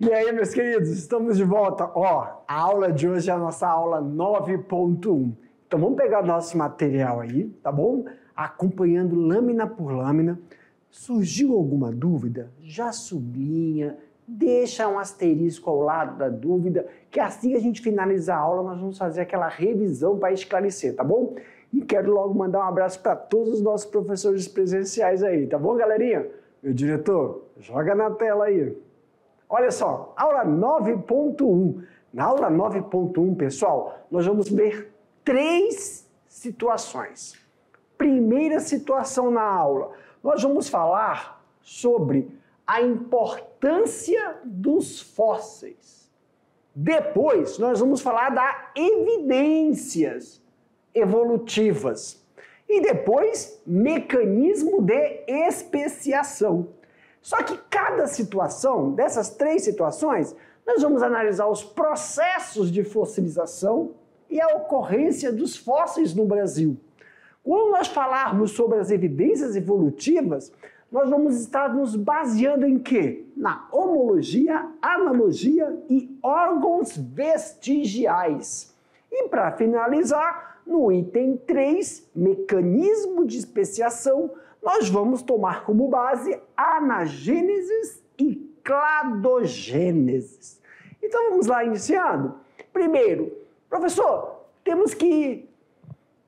E aí, meus queridos, estamos de volta. Ó, a aula de hoje é a nossa aula 9.1. Então vamos pegar nosso material aí, tá bom? Acompanhando lâmina por lâmina. Surgiu alguma dúvida? Já sublinha, deixa um asterisco ao lado da dúvida, que assim que a gente finalizar a aula, nós vamos fazer aquela revisão para esclarecer, tá bom? E quero logo mandar um abraço para todos os nossos professores presenciais aí, tá bom, galerinha? Meu diretor, joga na tela aí. Olha só, aula 9.1. Na aula 9.1, pessoal, nós vamos ver 3 situações. Primeira situação na aula, nós vamos falar sobre a importância dos fósseis. Depois, nós vamos falar das evidências evolutivas. E depois, mecanismo de especiação. Só que cada situação, dessas 3 situações, nós vamos analisar os processos de fossilização e a ocorrência dos fósseis no Brasil. Quando nós falarmos sobre as evidências evolutivas, nós vamos estar nos baseando em quê? Na homologia, analogia e órgãos vestigiais. E para finalizar, no item 3, mecanismo de especiação, nós vamos tomar como base anagênesis e cladogênesis. Então vamos lá, iniciando. Primeiro, professor, temos que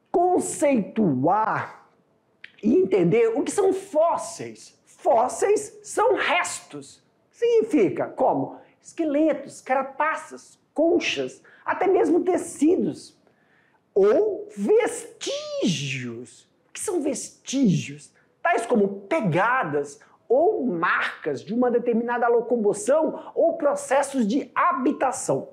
conceituar e entender o que são fósseis. Fósseis são restos. Significa como? Esqueletos, carapaças, conchas, até mesmo tecidos. Ou vestígios. O que são vestígios? Tais como pegadas ou marcas de uma determinada locomoção ou processos de habitação.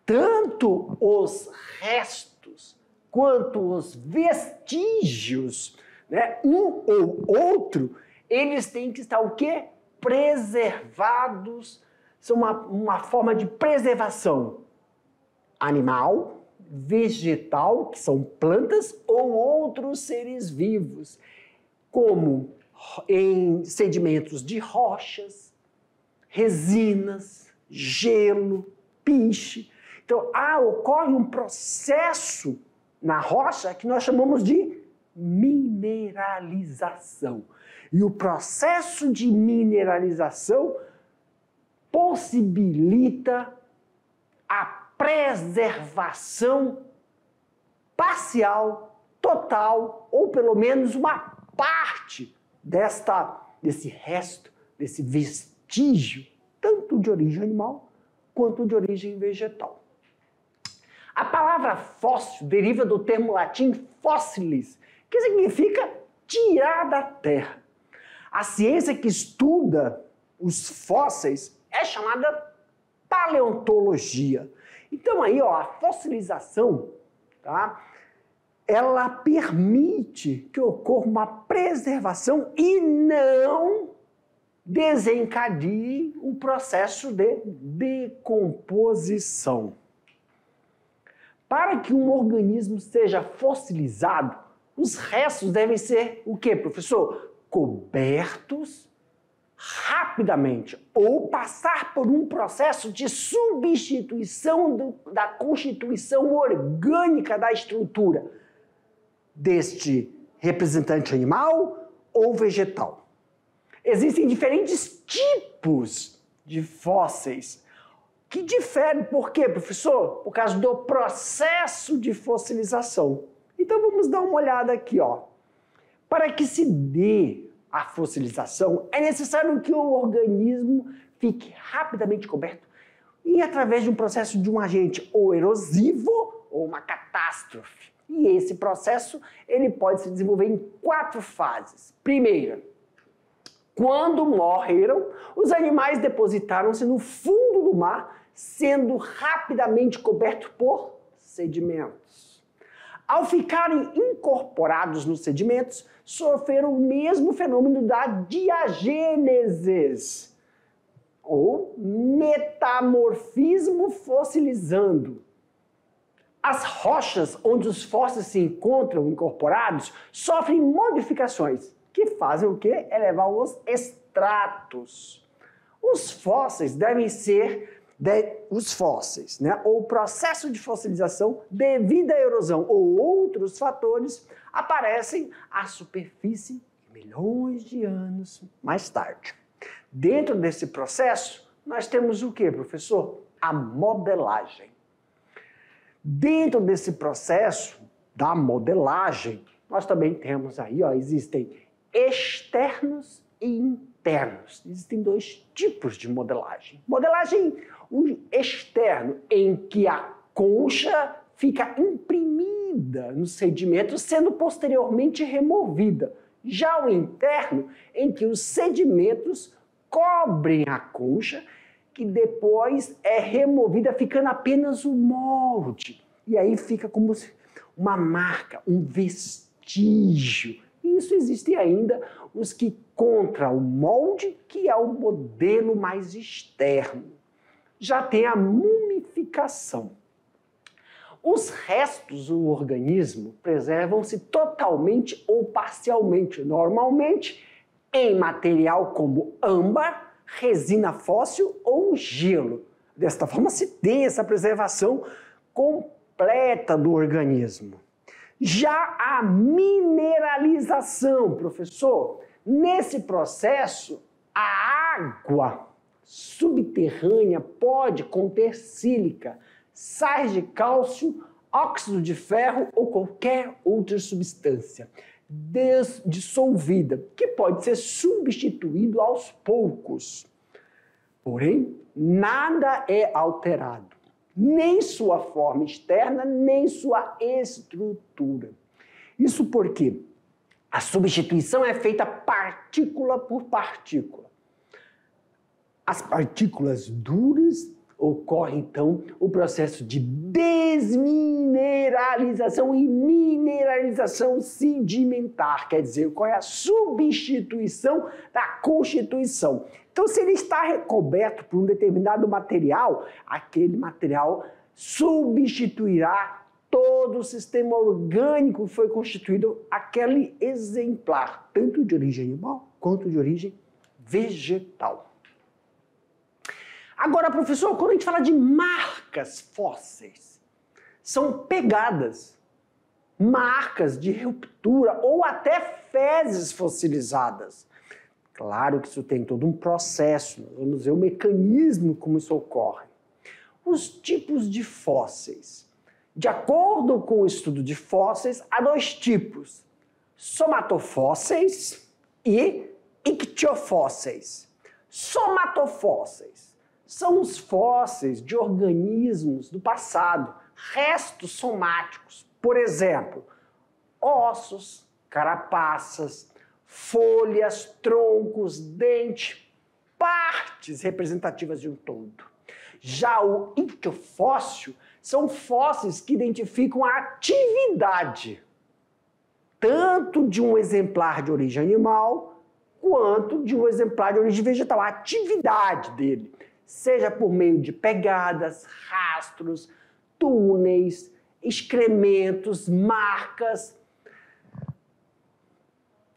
Tanto os restos quanto os vestígios, né, um ou outro, eles têm que estar o quê? Preservados. São uma forma de preservação animal, vegetal, que são plantas, ou outros seres vivos, como em sedimentos de rochas, resinas, gelo, piche. Então, ocorre um processo na rocha que nós chamamos de mineralização. E o processo de mineralização possibilita a preservação parcial, total, ou pelo menos uma parte desse resto, desse vestígio, tanto de origem animal quanto de origem vegetal. A palavra fóssil deriva do termo latim fossilis, que significa tirar da terra. A ciência que estuda os fósseis é chamada paleontologia. Então aí, ó, a fossilização, tá? Ela permite que ocorra uma preservação e não desencadeie o processo de decomposição. Para que um organismo seja fossilizado, os restos devem ser o quê, professor? Cobertos rapidamente ou passar por um processo de substituição da constituição orgânica da estrutura deste representante animal ou vegetal. Existem diferentes tipos de fósseis que diferem. Por quê, professor? Por causa do processo de fossilização. Então vamos dar uma olhada aqui, ó. Para que se dê a fossilização, é necessário que o organismo fique rapidamente coberto e através de um processo de um agente ou erosivo ou uma catástrofe. E esse processo ele pode se desenvolver em 4 fases. Primeira, quando morreram, os animais depositaram-se no fundo do mar, sendo rapidamente cobertos por sedimentos. Ao ficarem incorporados nos sedimentos, sofreram o mesmo fenômeno da diagênese, ou metamorfismo fossilizando. As rochas onde os fósseis se encontram incorporados sofrem modificações, que fazem o quê? Elevar os estratos. Os fósseis devem ser os fósseis, né? Ou o processo de fossilização devido à erosão ou outros fatores aparecem à superfície milhões de anos mais tarde. Dentro desse processo, nós temos o que, professor? A modelagem. Dentro desse processo da modelagem, nós também temos aí, ó, existem externos e internos. Existem dois tipos de modelagem. Modelagem externo, em que a concha fica imprimida no sedimento, sendo posteriormente removida. Já o interno, em que os sedimentos cobrem a concha, que depois é removida, ficando apenas o molde. E aí fica como uma marca, um vestígio. E isso existe ainda os que contra o molde, que é o modelo mais externo. Já tem a mumificação. Os restos do organismo preservam-se totalmente ou parcialmente, normalmente em material como âmbar, resina fóssil ou gelo. Desta forma se tem essa preservação completa do organismo. Já a mineralização, professor, nesse processo a água subterrânea pode conter sílica, sais de cálcio, óxido de ferro ou qualquer outra substância dissolvida, que pode ser substituído aos poucos. Porém, nada é alterado, nem sua forma externa, nem sua estrutura. Isso porque a substituição é feita partícula por partícula. As partículas duras ocorre, então, o processo de desmineralização e mineralização sedimentar, quer dizer, qual é a substituição da constituição. Então, se ele está recoberto por um determinado material, aquele material substituirá todo o sistema orgânico que foi constituído aquele exemplar, tanto de origem animal quanto de origem vegetal. Agora, professor, quando a gente fala de marcas fósseis, são pegadas, marcas de ruptura ou até fezes fossilizadas. Claro que isso tem todo um processo, nós vamos ver o mecanismo como isso ocorre. Os tipos de fósseis. De acordo com o estudo de fósseis, há dois tipos, somatofósseis e ictiofósseis. Somatofósseis são os fósseis de organismos do passado, restos somáticos, por exemplo, ossos, carapaças, folhas, troncos, dente, partes representativas de um todo. Já o ictiofóssil são fósseis que identificam a atividade, tanto de um exemplar de origem animal, quanto de um exemplar de origem vegetal, a atividade dele, seja por meio de pegadas, rastros, túneis, excrementos, marcas.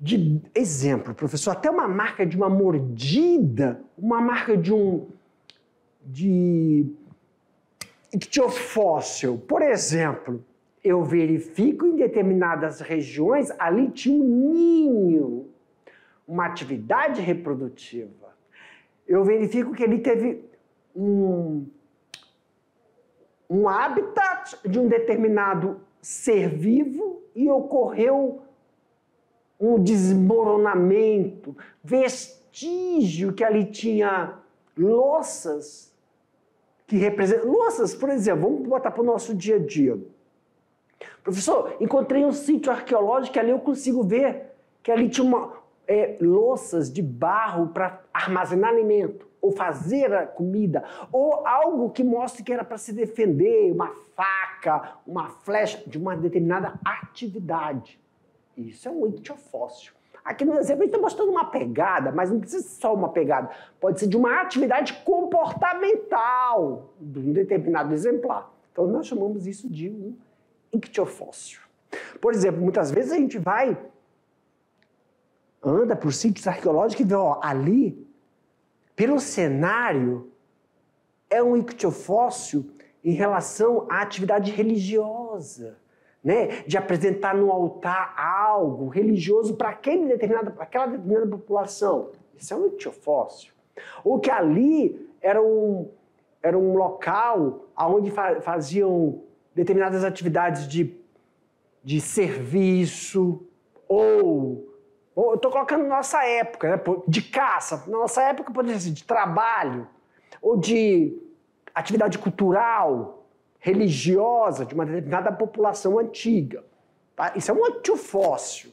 De exemplo, professor, até uma marca de uma mordida, uma marca de ictiofóssil. Por exemplo, eu verifico em determinadas regiões, ali tinha um ninho, uma atividade reprodutiva. Eu verifico que ele teve um habitat de um determinado ser vivo e ocorreu um desmoronamento, vestígio que ali tinha louças, que representam... Louças, por exemplo, vamos botar para o nosso dia a dia. Professor, encontrei um sítio arqueológico que ali eu consigo ver que ali tinha louças de barro para armazenar alimento, ou fazer a comida, ou algo que mostre que era para se defender, uma faca, uma flecha, de uma determinada atividade. Isso é um ictiofóssil. Aqui no exemplo a gente está mostrando uma pegada, mas não precisa ser só uma pegada, pode ser de uma atividade comportamental de um determinado exemplar. Então nós chamamos isso de um ictiofóssil. Por exemplo, muitas vezes a gente anda por sítios arqueológicos e vê, ó, ali pelo cenário, é um ictiofóssil em relação à atividade religiosa, né? De apresentar no altar algo religioso para aquela determinada população. Isso é um ictiofóssil. Ou que ali era um local onde faziam determinadas atividades de serviço, ou eu estou colocando nossa época, né? De caça. Na nossa época poderia ser de trabalho, ou de atividade cultural, religiosa, de uma determinada população antiga. Tá? Isso é um ictiofóssil.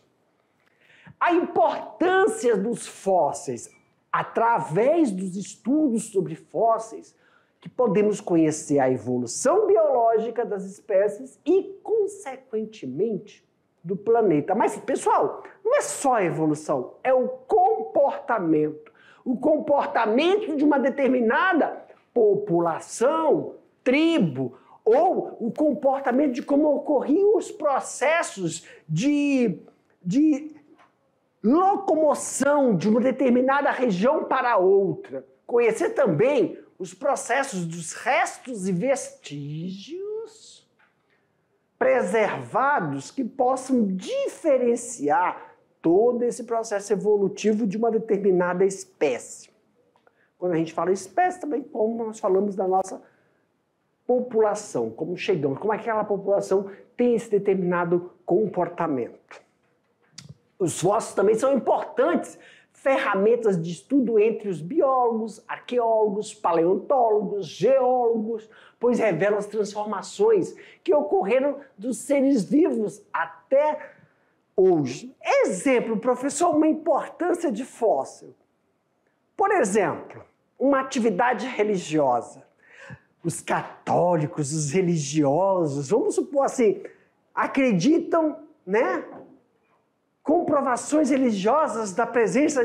A importância dos fósseis, através dos estudos sobre fósseis, que podemos conhecer a evolução biológica das espécies e, consequentemente, do planeta. Mas, pessoal, não é só a evolução, é o comportamento. O comportamento de uma determinada população, tribo, ou o comportamento de como ocorriam os processos de locomoção de uma determinada região para outra. Conhecer também os processos dos restos e vestígios preservados que possam diferenciar todo esse processo evolutivo de uma determinada espécie. Quando a gente fala espécie, também como nós falamos da nossa população, como chegamos, como aquela população tem esse determinado comportamento. Os fósseis também são importantes ferramentas de estudo entre os biólogos, arqueólogos, paleontólogos, geólogos, pois revelam as transformações que ocorreram dos seres vivos até hoje. Exemplo, professor, uma importância de fóssil. Por exemplo, uma atividade religiosa. Os católicos, os religiosos, vamos supor assim, acreditam, né? Comprovações religiosas da presença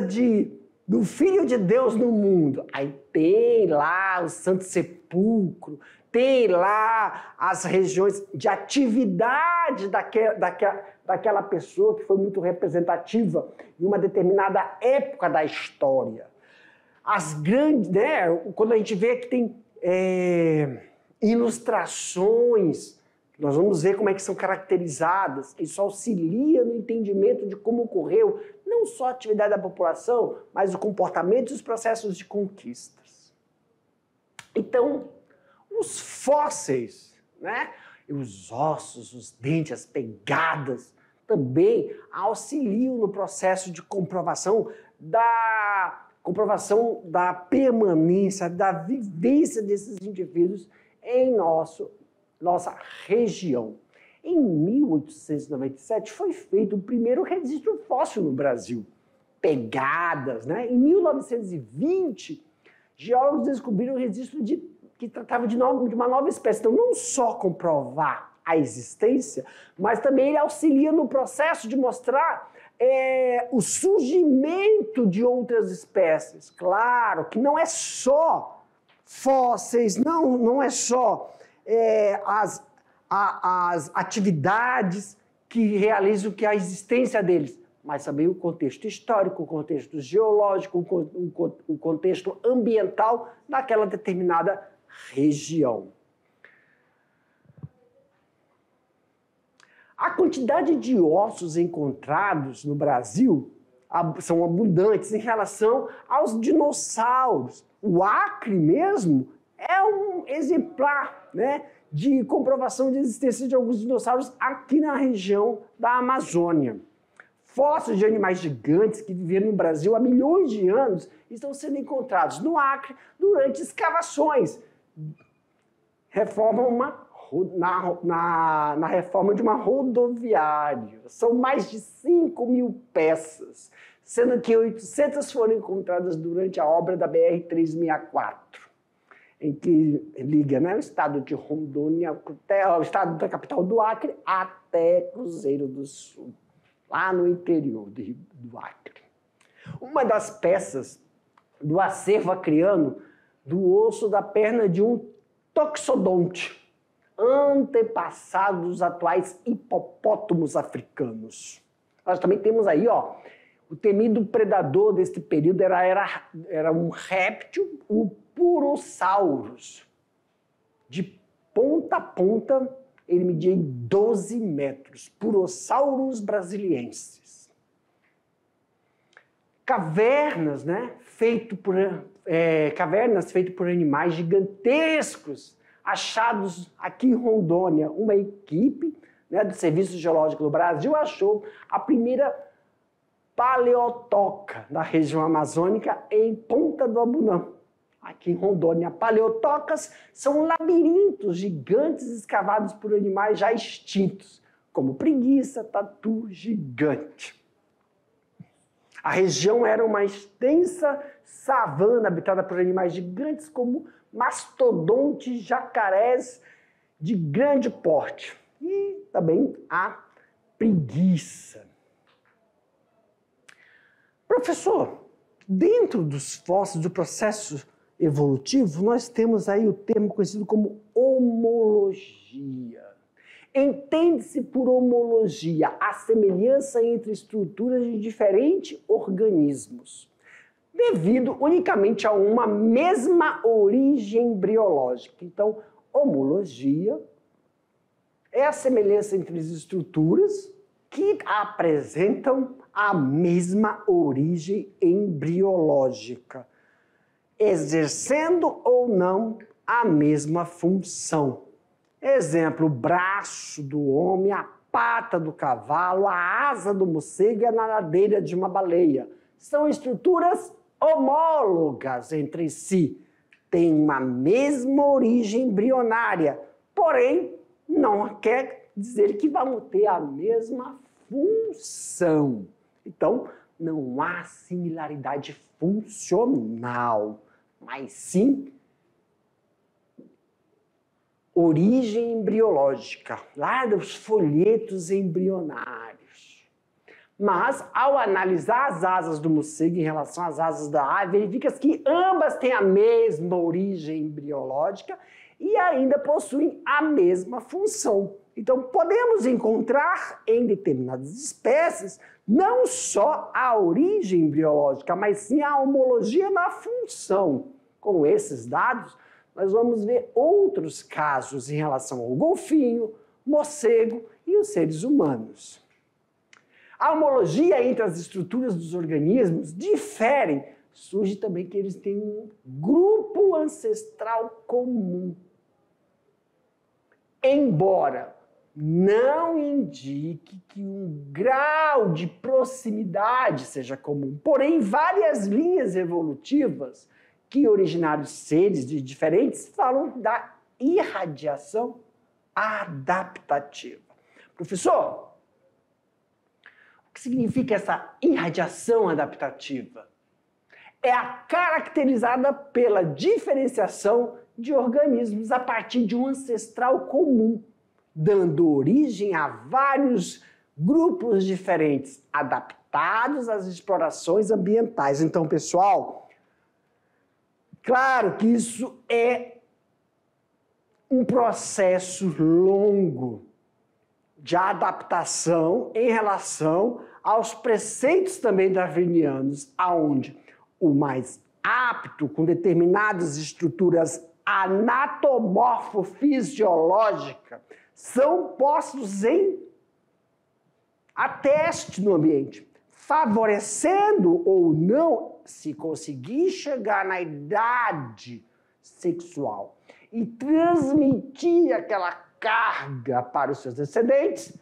do Filho de Deus no mundo. Aí tem lá o Santo Sepulcro, tem lá as regiões de atividade daquela pessoa que foi muito representativa em uma determinada época da história. As grandes, né? Quando a gente vê que tem ilustrações, nós vamos ver como é que são caracterizadas. Isso auxilia no entendimento de como ocorreu não só a atividade da população, mas o comportamento e os processos de conquistas. Então, os fósseis, né? Os ossos, os dentes, as pegadas, também auxiliam no processo de comprovação da permanência, da vivência desses indivíduos em nossa região. Em 1897 foi feito o primeiro registro fóssil no Brasil. Pegadas, né? Em 1920, geólogos descobriram um registro que tratava de uma nova espécie. Então, não só comprovar a existência, mas também ele auxilia no processo de mostrar o surgimento de outras espécies. Claro que não é só fósseis, não é só as atividades que realizam a existência deles, mas também o contexto histórico, o contexto geológico, o contexto ambiental daquela determinada região. A quantidade de ossos encontrados no Brasil são abundantes em relação aos dinossauros. O Acre mesmo é um exemplar, né, de comprovação de existência de alguns dinossauros aqui na região da Amazônia. Fósseis de animais gigantes que viveram no Brasil há milhões de anos estão sendo encontrados no Acre durante escavações. Na reforma de uma rodoviária. São mais de 5.000 peças, sendo que 800 foram encontradas durante a obra da BR-364, em que liga, né, o estado de Rondônia, o estado da capital do Acre, até Cruzeiro do Sul, lá no interior do Acre. Uma das peças do acervo acreano do osso da perna de um toxodonte, antepassado dos atuais hipopótamos africanos. Nós também temos aí, O temido predador deste período era um réptil, o Purosaurus. De ponta a ponta, ele media 12 metros. Purosaurus brasiliensis. Cavernas, né? Cavernas feitas por animais gigantescos, achados aqui em Rondônia. Uma equipe, né, do Serviço Geológico do Brasil achou a primeira paleotoca da região amazônica em Ponta do Abunã, aqui em Rondônia. Paleotocas são labirintos gigantes escavados por animais já extintos, como preguiça, tatu gigante. A região era uma extensa savana habitada por animais gigantes como mastodontes, jacarés de grande porte. E também a preguiça. Professor, dentro dos fósseis do processo evolutivo, nós temos aí o termo conhecido como homologia. Entende-se por homologia a semelhança entre estruturas de diferentes organismos, devido unicamente a uma mesma origem embriológica. Então, homologia é a semelhança entre as estruturas que apresentam a mesma origem embriológica, exercendo ou não a mesma função. Exemplo, o braço do homem, a pata do cavalo, a asa do morcego e a nadadeira de uma baleia. São estruturas homólogas entre si, têm uma mesma origem embrionária, porém, não quer dizer que vão ter a mesma função. Então, não há similaridade funcional, mas sim origem embriológica, lá dos folhetos embrionários. Mas, ao analisar as asas do morcego em relação às asas da ave, verifica que ambas têm a mesma origem embriológica e ainda possuem a mesma função. Então, podemos encontrar em determinadas espécies não só a origem embriológica, mas sim a homologia na função. Com esses dados, nós vamos ver outros casos em relação ao golfinho, morcego e os seres humanos. A homologia entre as estruturas dos organismos difere. Surge também que eles têm um grupo ancestral comum. Embora não indique que um grau de proximidade seja comum, porém várias linhas evolutivas que originaram seres de diferentes falam da irradiação adaptativa. Professor, o que significa essa irradiação adaptativa? É a caracterizada pela diferenciação de organismos a partir de um ancestral comum, dando origem a vários grupos diferentes, adaptados às explorações ambientais. Então, pessoal, claro que isso é um processo longo de adaptação em relação aos preceitos também darwinianos, aonde o mais apto com determinadas estruturas anatomorfofisiológicas são postos em ateste no ambiente, favorecendo ou não, se conseguir chegar na idade sexual e transmitir aquela carga para os seus descendentes,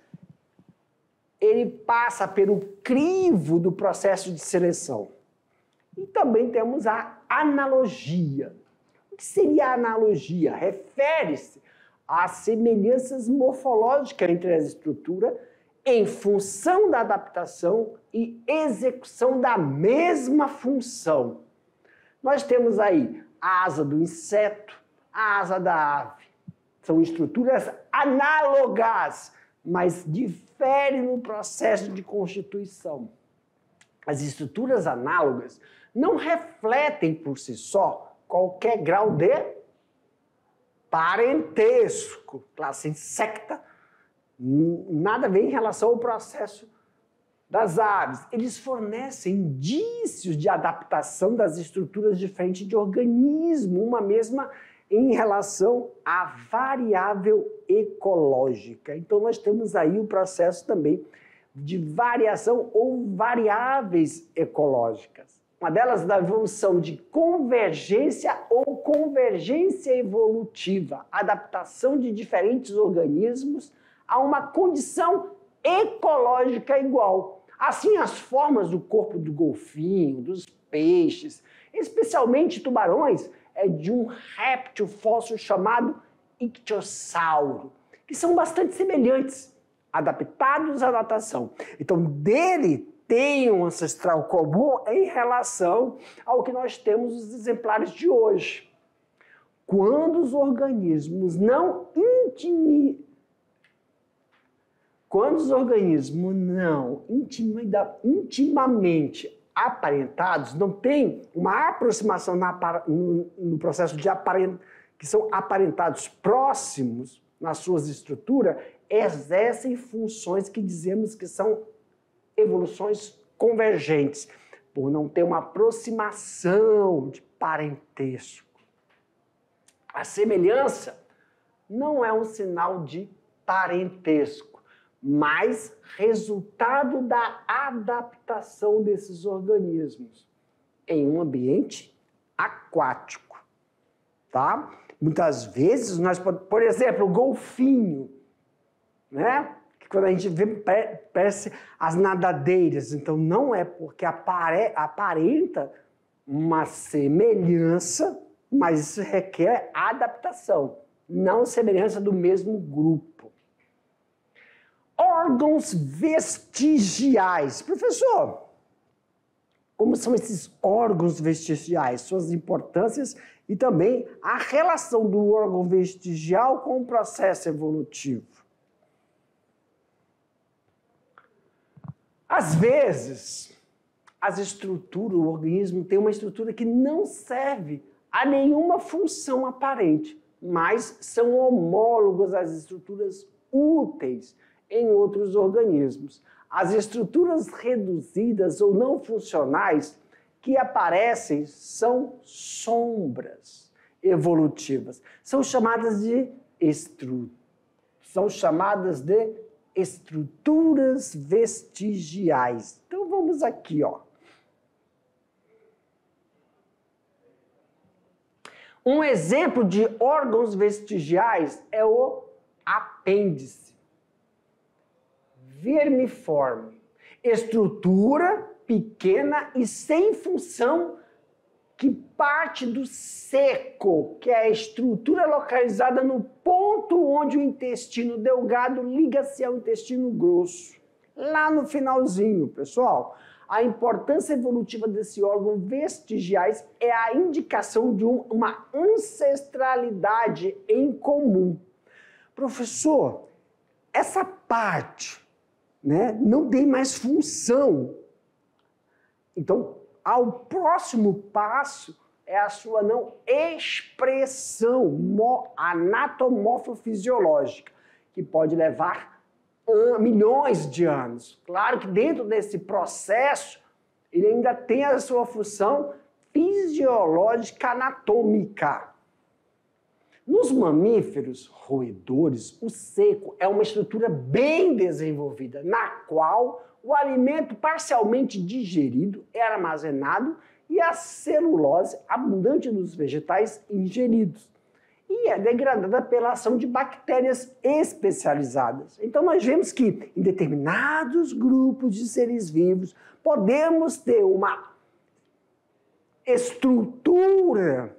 ele passa pelo crivo do processo de seleção. E também temos a analogia. O que seria a analogia? Refere-se às semelhanças morfológicas entre as estruturas em função da adaptação e execução da mesma função. Nós temos aí a asa do inseto, a asa da ave. São estruturas análogas, mas diferem no processo de constituição. As estruturas análogas não refletem por si só qualquer grau de parentesco, classe insecta, nada a ver em relação ao processo das aves, eles fornecem indícios de adaptação das estruturas diferentes de organismo, uma mesma em relação à variável ecológica. Então, nós temos aí o processo também de variação ou variáveis ecológicas. Uma delas da evolução de convergência ou convergência evolutiva, adaptação de diferentes organismos a uma condição ecológica igual. Assim, as formas do corpo do golfinho, dos peixes, especialmente tubarões, é de um réptil fóssil chamado ictiosauro, que são bastante semelhantes, adaptados à natação. Então, dele tem um ancestral comum em relação ao que nós temos os exemplares de hoje. Quando os organismos não intimamente aparentados, não tem uma aproximação no processo de que são aparentados próximos nas suas estruturas, exercem funções que dizemos que são evoluções convergentes, por não ter uma aproximação de parentesco. A semelhança não é um sinal de parentesco, mas resultado da adaptação desses organismos em um ambiente aquático, tá? Muitas vezes nós, por exemplo, o golfinho, né? Que quando a gente vê, parece as nadadeiras, então não é porque aparenta uma semelhança, mas isso requer adaptação, não semelhança do mesmo grupo. Órgãos vestigiais. Professor, como são esses órgãos vestigiais, suas importâncias e também a relação do órgão vestigial com o processo evolutivo? Às vezes, o organismo tem uma estrutura que não serve a nenhuma função aparente, mas são homólogos às estruturas úteis em outros organismos. As estruturas reduzidas ou não funcionais que aparecem são sombras evolutivas. São chamadas de estruturas vestigiais. Então vamos aqui, ó. Um exemplo de órgãos vestigiais é o apêndice vermiforme. Estrutura pequena e sem função que parte do ceco, que é a estrutura localizada no ponto onde o intestino delgado liga-se ao intestino grosso. Lá no finalzinho, pessoal. A importância evolutiva desse órgão vestigiais é a indicação de uma ancestralidade em comum. Professor, essa parte, né, não tem mais função. Então, ao próximo passo é a sua não expressão anatomofisiológica, que pode levar milhões de anos. Claro que dentro desse processo, ele ainda tem a sua função fisiológica anatômica. Nos mamíferos roedores, o ceco é uma estrutura bem desenvolvida, na qual o alimento parcialmente digerido é armazenado e a celulose abundante nos vegetais ingeridos. E é degradada pela ação de bactérias especializadas. Então nós vemos que em determinados grupos de seres vivos podemos ter uma estrutura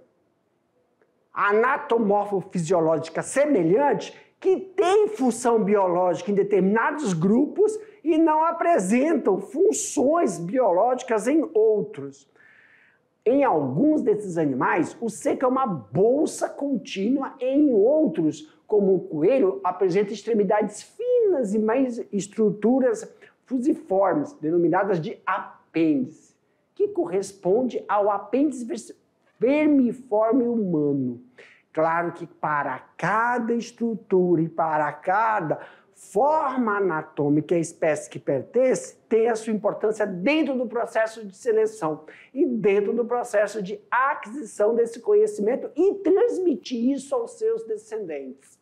anatomorfofisiológica semelhante que tem função biológica em determinados grupos e não apresentam funções biológicas em outros. Em alguns desses animais, o ceco é uma bolsa contínua, em outros, como o coelho, apresenta extremidades finas e mais estruturas fusiformes, denominadas de apêndice, que corresponde ao apêndice vermiforme humano. Claro que para cada estrutura e para cada forma anatômica e a espécie que pertence tem a sua importância dentro do processo de seleção e dentro do processo de aquisição desse conhecimento e transmitir isso aos seus descendentes.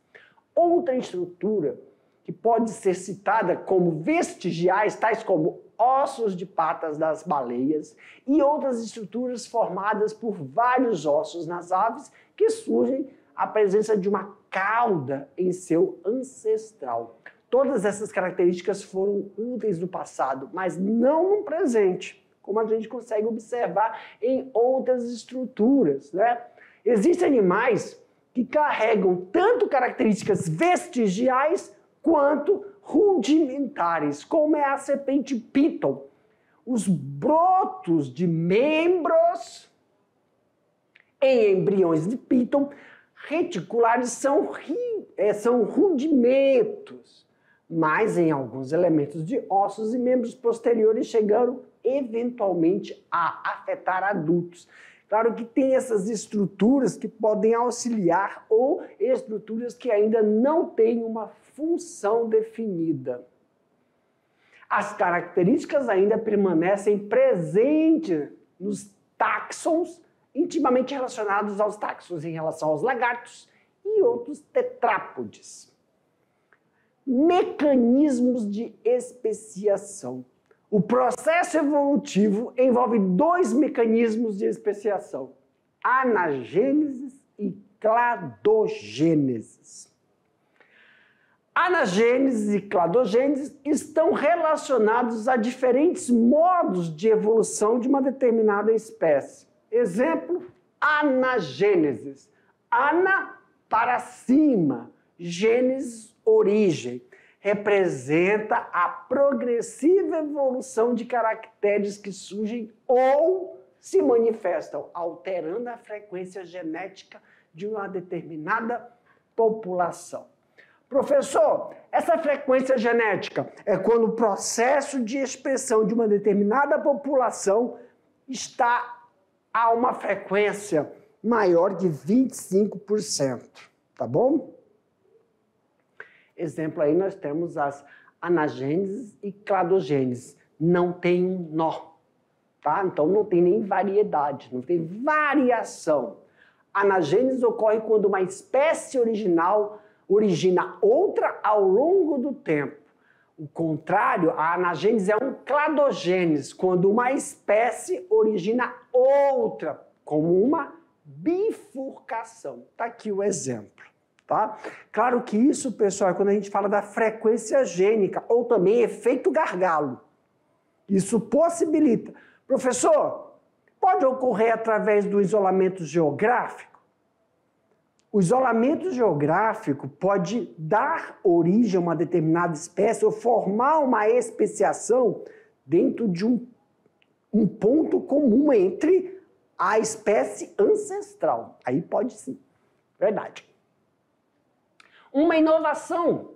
Outra estrutura que pode ser citada como vestigiais, tais como ossos de patas das baleias e outras estruturas formadas por vários ossos nas aves que surgem a presença de uma cauda em seu ancestral. Todas essas características foram úteis no passado, mas não no presente, como a gente consegue observar em outras estruturas, né? Existem animais que carregam tanto características vestigiais quanto rudimentares, como é a serpente Piton. Os brotos de membros em embriões de Piton reticulares são rudimentos, mas em alguns elementos de ossos e membros posteriores chegaram eventualmente a afetar adultos. Claro que tem essas estruturas que podem auxiliar ou estruturas que ainda não têm uma função definida. As características ainda permanecem presentes nos táxons intimamente relacionados aos táxons em relação aos lagartos e outros tetrápodes. Mecanismos de especiação. O processo evolutivo envolve dois mecanismos de especiação: anagênese e cladogênese. Anagênese e cladogênese estão relacionados a diferentes modos de evolução de uma determinada espécie. Exemplo, anagênese. Ana, para cima. Gênese, origem. Representa a progressiva evolução de caracteres que surgem ou se manifestam, alterando a frequência genética de uma determinada população. Professor, essa frequência genética é quando o processo de expressão de uma determinada população está a uma frequência maior de 25%, tá bom? Exemplo aí nós temos as anagêneses e cladogêneses. Não tem um nó, tá? Então não tem nem variedade, não tem variação. Anagênese ocorre quando uma espécie original origina outra ao longo do tempo. O contrário, a anagênese é um cladogênese, quando uma espécie origina outra, como uma bifurcação. Tá aqui o exemplo, tá? Claro que isso, pessoal, é quando a gente fala da frequência gênica, ou também efeito gargalo. Isso possibilita. Professor, pode ocorrer através do isolamento geográfico? O isolamento geográfico pode dar origem a uma determinada espécie ou formar uma especiação dentro de um ponto comum entre a espécie ancestral. Aí pode sim, verdade. Uma inovação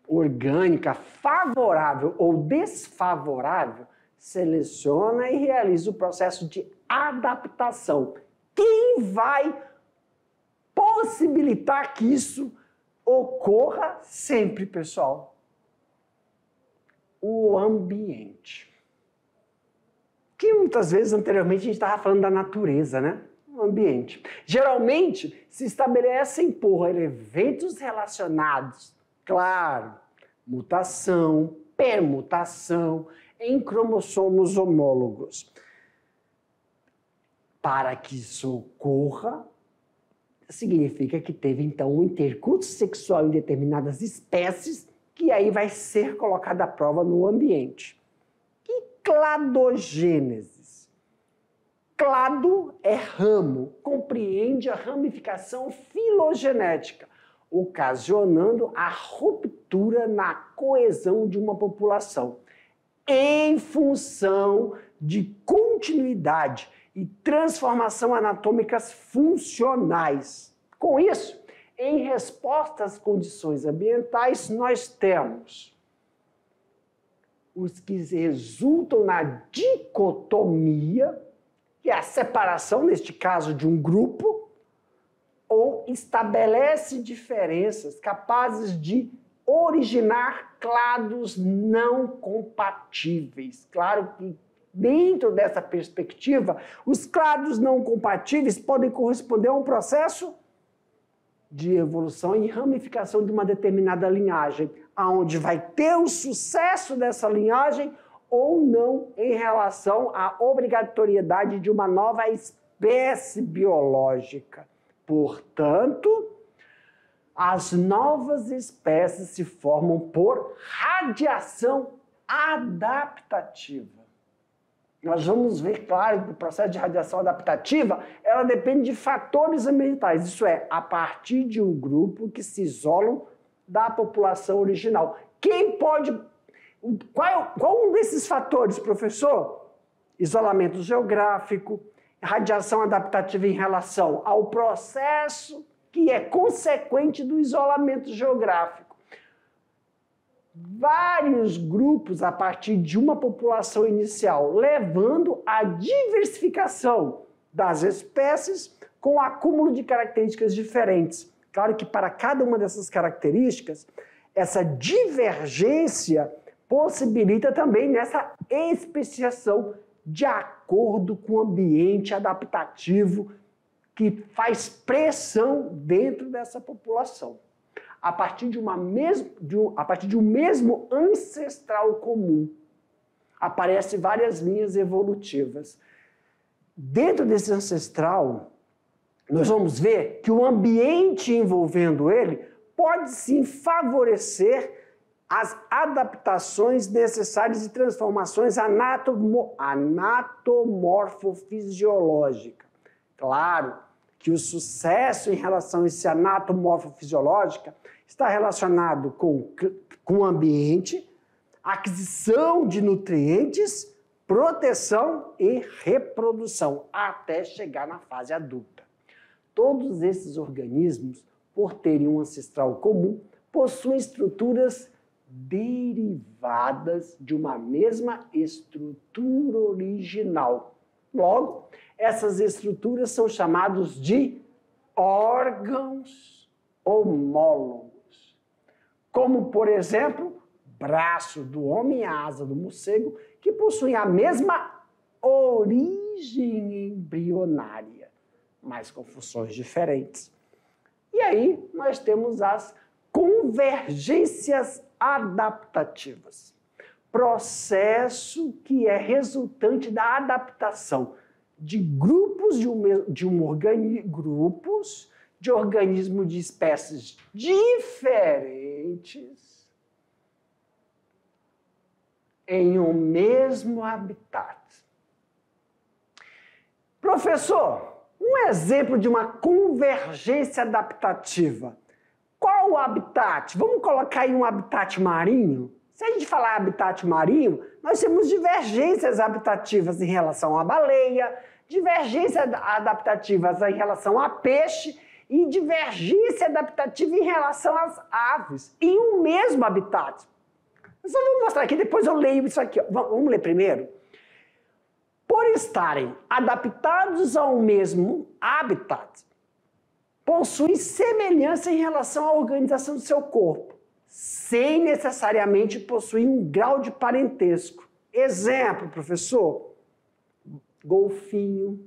orgânica favorável ou desfavorável seleciona e realiza o processo de adaptação. Quem vai possibilitar que isso ocorra sempre, pessoal? O ambiente. Que muitas vezes anteriormente a gente estava falando da natureza, né? O ambiente. Geralmente se estabelecem por eventos relacionados, claro, mutação, permutação em cromossomos homólogos. Para que isso ocorra, significa que teve, então, um intercurso sexual em determinadas espécies que aí vai ser colocada à prova no ambiente. E cladogênese? Clado é ramo, compreende a ramificação filogenética, ocasionando a ruptura na coesão de uma população, em função de continuidade e transformação anatômicas funcionais. Com isso, em resposta às condições ambientais, nós temos os que resultam na dicotomia, que é a separação, neste caso, de um grupo, ou estabelece diferenças capazes de originar clados não compatíveis. Claro que dentro dessa perspectiva, os clados não compatíveis podem corresponder a um processo de evolução e ramificação de uma determinada linhagem, aonde vai ter o sucesso dessa linhagem ou não em relação à obrigatoriedade de uma nova espécie biológica. Portanto, as novas espécies se formam por radiação adaptativa. Nós vamos ver, claro, que o processo de radiação adaptativa, ela depende de fatores ambientais, isso é, a partir de um grupo que se isolam da população original. Quem pode... Qual um desses fatores, professor? Isolamento geográfico, radiação adaptativa em relação ao processo que é consequente do isolamento geográfico. Vários grupos a partir de uma população inicial, levando à diversificação das espécies com acúmulo de características diferentes. Claro que para cada uma dessas características, essa divergência possibilita também nessa especiação de acordo com o ambiente adaptativo que faz pressão dentro dessa população. A partir de um mesmo ancestral comum, aparecem várias linhas evolutivas. Dentro desse ancestral, nós vamos ver que o ambiente envolvendo ele pode sim favorecer as adaptações necessárias e transformações anatomorfofisiológicas. Claro que o sucesso em relação a esse anatomorfofisiológica está relacionado com o ambiente, aquisição de nutrientes, proteção e reprodução, até chegar na fase adulta. Todos esses organismos, por terem um ancestral comum, possuem estruturas derivadas de uma mesma estrutura original. Logo, essas estruturas são chamadas de órgãos homólogos, como, por exemplo, braço do homem e a asa do morcego, que possuem a mesma origem embrionária, mas com funções diferentes. E aí nós temos as convergências adaptativas, processo que é resultante da adaptação de grupos de organismos de espécies diferentes em um mesmo habitat. Professor, um exemplo de uma convergência adaptativa. Qual o habitat? Vamos colocar aí um habitat marinho? Se a gente falar habitat marinho, nós temos divergências adaptativas em relação à baleia, divergências adaptativas em relação a peixe e divergência adaptativa em relação às aves, em um mesmo habitat. Eu só vou mostrar aqui, depois eu leio isso aqui. Vamos ler primeiro? Por estarem adaptados ao mesmo habitat, possuem semelhança em relação à organização do seu corpo, sem necessariamente possuir um grau de parentesco. Exemplo, professor: golfinho,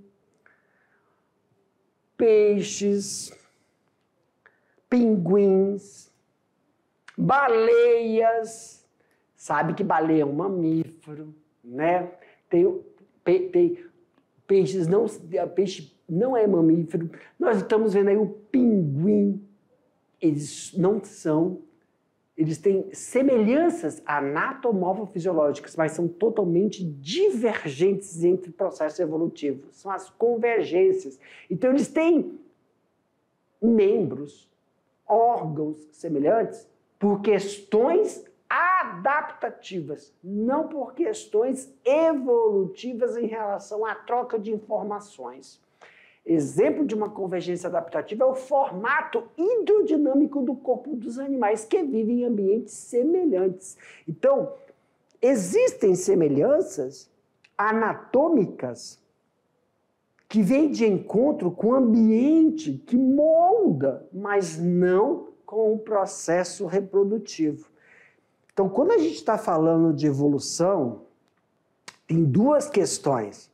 peixes, pinguins, baleias. Sabe que baleia é um mamífero, né? Peixe não é mamífero. Nós estamos vendo aí o pinguim. Eles têm semelhanças anatomorfofisiológicas, mas são totalmente divergentes entre processos evolutivos. São as convergências. Então, eles têm membros, órgãos semelhantes por questões adaptativas, não por questões evolutivas em relação à troca de informações. Exemplo de uma convergência adaptativa é o formato hidrodinâmico do corpo dos animais que vivem em ambientes semelhantes. Então, existem semelhanças anatômicas que vêm de encontro com o ambiente que molda, mas não com o processo reprodutivo. Então, quando a gente está falando de evolução, tem duas questões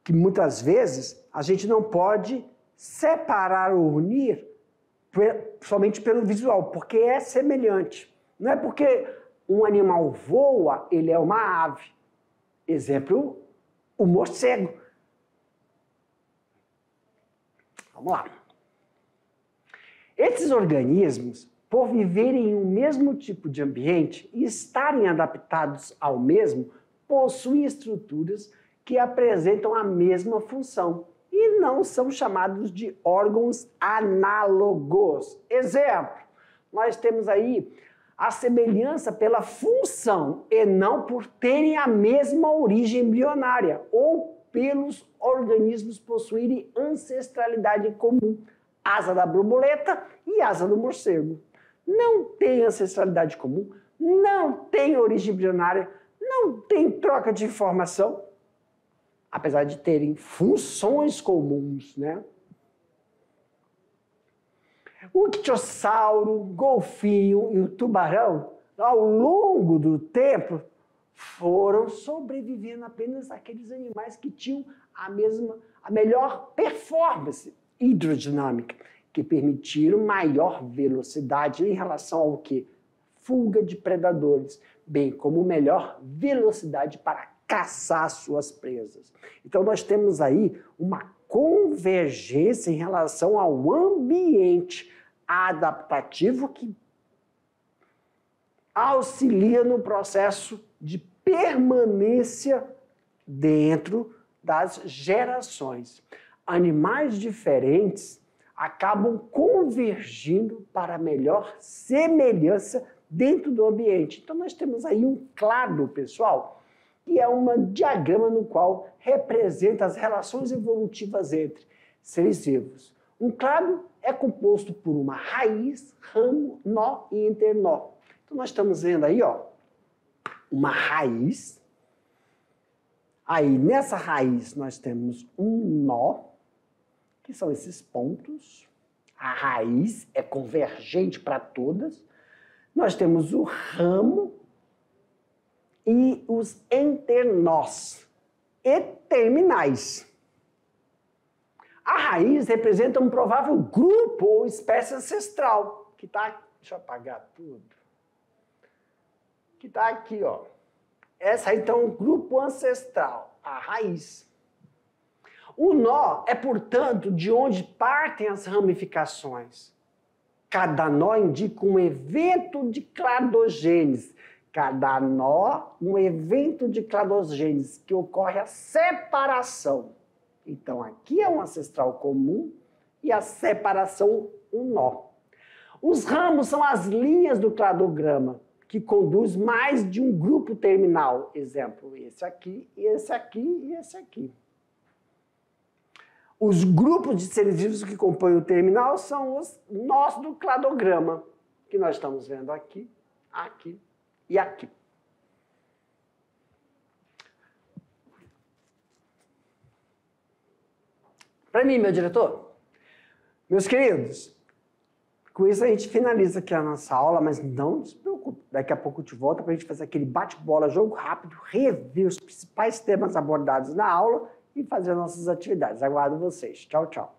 que muitas vezes a gente não pode separar ou unir somente pelo visual, porque é semelhante. Não é porque um animal voa, ele é uma ave. Exemplo, o morcego. Vamos lá. Esses organismos, por viverem em um mesmo tipo de ambiente e estarem adaptados ao mesmo, possuem estruturas que apresentam a mesma função e não são chamados de órgãos análogos. Exemplo, nós temos aí a semelhança pela função e não por terem a mesma origem embrionária ou pelos organismos possuírem ancestralidade comum. Asa da borboleta e asa do morcego. Não tem ancestralidade comum, não tem origem embrionária, não tem troca de informação, apesar de terem funções comuns, né? O ictiossauro, o golfinho e o tubarão, ao longo do tempo, foram sobrevivendo apenas aqueles animais que tinham a melhor performance hidrodinâmica, que permitiram maior velocidade em relação ao quê? Fuga de predadores, bem como melhor velocidade para caçar suas presas. Então nós temos aí uma convergência em relação ao ambiente adaptativo que auxilia no processo de permanência dentro das gerações. Animais diferentes acabam convergindo para melhor semelhança dentro do ambiente. Então nós temos aí um clado, pessoal, que é um diagrama no qual representa as relações evolutivas entre seres vivos. Um clado é composto por uma raiz, ramo, nó e internó. Então nós estamos vendo aí, ó, uma raiz. Aí nessa raiz nós temos um nó, que são esses pontos. A raiz é convergente para todas. Nós temos o ramo e os enternós e terminais. A raiz representa um provável grupo ou espécie ancestral, que está... Deixa eu apagar tudo. Que está aqui, ó. Essa aí, então, é um grupo ancestral, a raiz. O nó é, portanto, de onde partem as ramificações. Cada nó indica um evento de cladogênese. Cada nó, um evento de cladogênese, que ocorre a separação. Então, aqui é um ancestral comum e a separação, um nó. Os ramos são as linhas do cladograma, que conduz mais de um grupo terminal. Exemplo, esse aqui, esse aqui e esse aqui. Os grupos de seres vivos que compõem o terminal são os nós do cladograma, que nós estamos vendo aqui, aqui e aqui. Para mim, meu diretor, meus queridos, com isso a gente finaliza aqui a nossa aula, mas não se preocupe, daqui a pouco eu te volto para a gente fazer aquele bate-bola, jogo rápido, rever os principais temas abordados na aula e fazer nossas atividades. Aguardo vocês. Tchau, tchau.